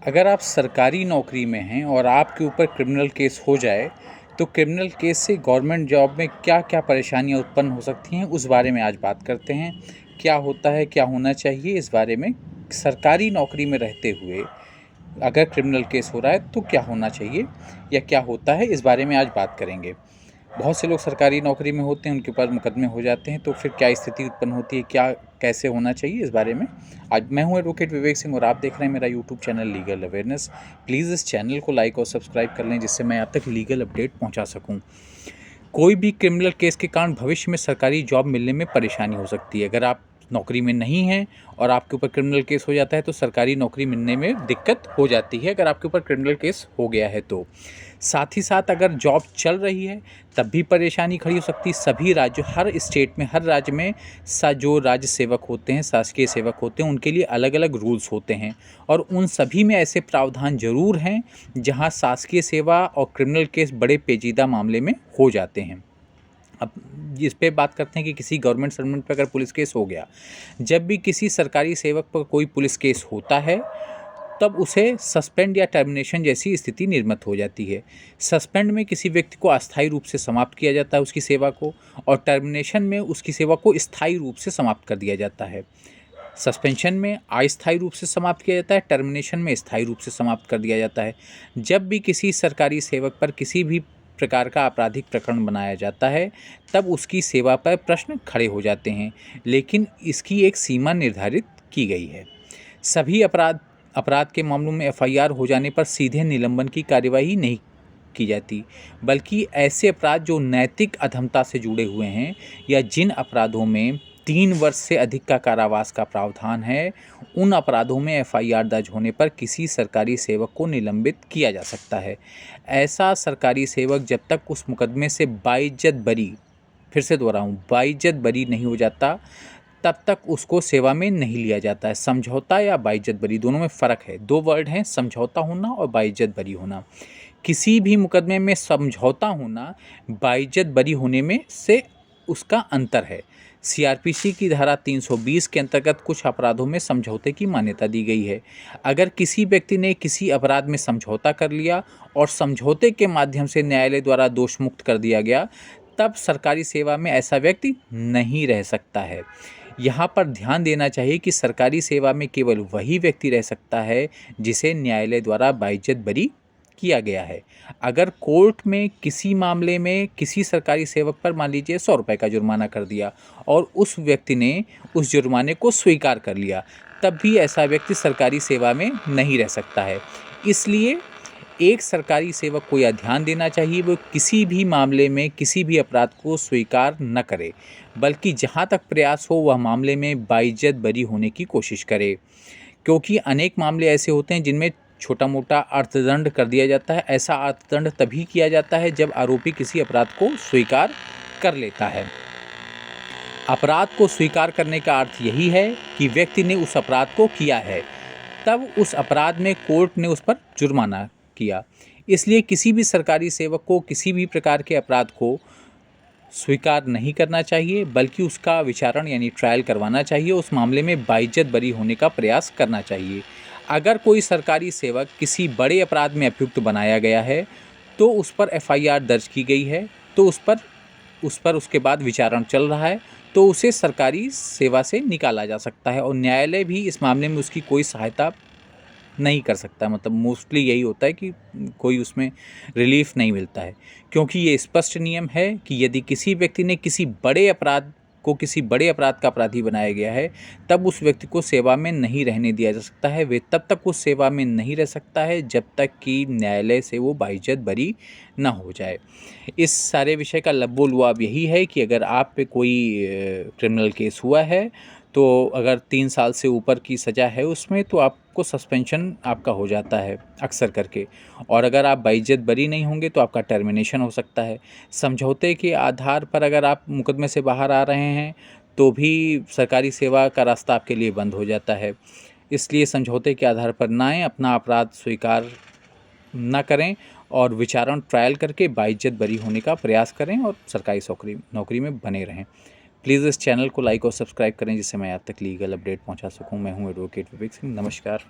अगर आप सरकारी नौकरी में हैं और आपके ऊपर क्रिमिनल केस हो जाए, तो क्रिमिनल केस से गवर्नमेंट जॉब में क्या-क्या परेशानियाँ उत्पन्न हो सकती हैं, उस बारे में आज बात करते हैं। क्या होता है, क्या होना चाहिए, इस बारे में सरकारी नौकरी में रहते हुए अगर क्रिमिनल केस हो रहा है, तो क्या होना चाहिए या क्या होता है, इस बारे में आज बात करेंगे। बहुत से लोग सरकारी नौकरी में होते हैं, उनके ऊपर मुकदमे हो जाते हैं, तो फिर क्या स्थिति उत्पन्न होती है, क्या कैसे होना चाहिए, इस बारे में आज मैं हूं एडवोकेट विवेक सिंह और आप देख रहे हैं मेरा YouTube channel legal awareness. Please इस चैनल को लाइक और सब्सक्राइब कर लें, जिससे मैं आप तक लीगल अपडेट पहुंचा सकूं। कोई भी क्रिमिनल केस के कारण भविष्य में सरकारी जॉब मिलने में परेशानी हो सकती है। अगर आप नौकरी में नहीं हैं और आपके ऊपर क्रिमिनल केस हो जाता है, तो सरकारी नौकरी मिलने में दिक्कत हो जाती है, अगर आपके ऊपर क्रिमिनल केस हो गया है तो। साथ ही साथ अगर जॉब चल रही है, तब भी परेशानी खड़ी हो सकती है। सभी राज्यों, हर स्टेट में, हर राज्य में जो राज्य सेवक होते हैं, शासकीय सेवक होते हैं, उनके लिए अलग अलग रूल्स होते हैं और उन सभी में ऐसे प्रावधान ज़रूर हैं जहां शासकीय सेवा और क्रिमिनल केस बड़े पेचीदा मामले में हो जाते हैं। अब इस पे बात करते हैं कि किसी गवर्नमेंट सर्वेंट पर अगर पुलिस केस हो गया। जब भी किसी सरकारी सेवक पर कोई पुलिस केस होता है, तब उसे सस्पेंड या टर्मिनेशन जैसी स्थिति निर्मित हो जाती है। सस्पेंड में किसी व्यक्ति को अस्थायी रूप से समाप्त किया जाता है उसकी सेवा को, और टर्मिनेशन में उसकी सेवा को स्थायी रूप से समाप्त कर दिया जाता है। सस्पेंशन में अस्थायी रूप से समाप्त किया जाता है, टर्मिनेशन में स्थायी रूप से समाप्त कर दिया जाता है। जब भी किसी सरकारी सेवक पर किसी भी प्रकार का आपराधिक प्रकरण बनाया जाता है, तब उसकी सेवा पर प्रश्न खड़े हो जाते हैं, लेकिन इसकी एक सीमा निर्धारित की गई है। सभी अपराध के मामलों में एफआईआर हो जाने पर सीधे निलंबन की कार्यवाही नहीं की जाती, बल्कि ऐसे अपराध जो नैतिक अधमता से जुड़े हुए हैं या जिन अपराधों में 3 वर्ष से अधिक का कारावास का प्रावधान है, उन अपराधों में एफआईआर दर्ज होने पर किसी सरकारी सेवक को निलंबित किया जा सकता है। ऐसा सरकारी सेवक जब तक उस मुकदमे से बाइज्जत बरी, फिर से दोहराऊं, बाइज्जत बरी नहीं हो जाता, तब तक उसको सेवा में नहीं लिया जाता है। समझौता या बाइज्जत बरी, दोनों में फ़र्क है। दो वर्ड हैं, समझौता होना और बाइज्जत बरी होना। किसी भी मुकदमे में समझौता होना बाइज्जत बरी होने में से उसका अंतर है। सीआरपीसी की धारा 320 के अंतर्गत कुछ अपराधों में समझौते की मान्यता दी गई है। अगर किसी व्यक्ति ने किसी अपराध में समझौता कर लिया और समझौते के माध्यम से न्यायालय द्वारा दोष मुक्त कर दिया गया, तब सरकारी सेवा में ऐसा व्यक्ति नहीं रह सकता है। यहाँ पर ध्यान देना चाहिए कि सरकारी सेवा में केवल वही व्यक्ति रह सकता है जिसे न्यायालय द्वारा बाइज्जत बरी किया गया है। अगर कोर्ट में किसी मामले में किसी सरकारी सेवक पर मान लीजिए 100 रुपये का जुर्माना कर दिया और उस व्यक्ति ने उस जुर्माने को स्वीकार कर लिया, तब भी ऐसा व्यक्ति सरकारी सेवा में नहीं रह सकता है। इसलिए एक सरकारी सेवक को यह ध्यान देना चाहिए वो किसी भी मामले में किसी भी अपराध को स्वीकार न करे, बल्कि जहाँ तक प्रयास हो वह मामले में बाइज्जत बरी होने की कोशिश करे। क्योंकि अनेक मामले ऐसे होते हैं जिनमें छोटा मोटा अर्थदंड कर दिया जाता है। ऐसा अर्थदंड तभी किया जाता है जब आरोपी किसी अपराध को स्वीकार कर लेता है। अपराध को स्वीकार करने का अर्थ यही है कि व्यक्ति ने उस अपराध को किया है, तब उस अपराध में कोर्ट ने उस पर जुर्माना किया। इसलिए किसी भी सरकारी सेवक को किसी भी प्रकार के अपराध को स्वीकार नहीं करना चाहिए, बल्कि उसका विचारण यानी ट्रायल करवाना चाहिए। उस मामले में बाइज्जत बरी होने का प्रयास करना चाहिए। अगर कोई सरकारी सेवक किसी बड़े अपराध में अभियुक्त बनाया गया है, तो उस पर एफआईआर दर्ज की गई है, तो उस पर उसके बाद विचारण चल रहा है, तो उसे सरकारी सेवा से निकाला जा सकता है और न्यायालय भी इस मामले में उसकी कोई सहायता नहीं कर सकता। मतलब मोस्टली यही होता है कि कोई उसमें रिलीफ नहीं मिलता है, क्योंकि ये स्पष्ट नियम है कि यदि किसी व्यक्ति ने किसी बड़े अपराध का अपराधी बनाया गया है, तब उस व्यक्ति को सेवा में नहीं रहने दिया जा सकता है। वे तब तक उस सेवा में नहीं रह सकता है जब तक कि न्यायालय से वो बाइज्जत बरी न हो जाए। इस सारे विषय का लब्बो लुआब यही है कि अगर आप पे कोई क्रिमिनल केस हुआ है, तो अगर 3 साल से ऊपर की सज़ा है उसमें, तो आपको सस्पेंशन आपका हो जाता है अक्सर करके, और अगर आप बाइज्जत बरी नहीं होंगे तो आपका टर्मिनेशन हो सकता है। समझौते के आधार पर अगर आप मुकदमे से बाहर आ रहे हैं, तो भी सरकारी सेवा का रास्ता आपके लिए बंद हो जाता है। इसलिए समझौते के आधार पर ना आएँ, अपना अपराध स्वीकार ना करें और विचारण ट्रायल करके बाइज्जत बरी होने का प्रयास करें और सरकारी नौकरी में बने रहें। प्लीज़ इस चैनल को लाइक और सब्सक्राइब करें, जिससे मैं आप तक लीगल अपडेट पहुंचा सकूं। मैं हूं एडवोकेट विवेक सिंह। नमस्कार।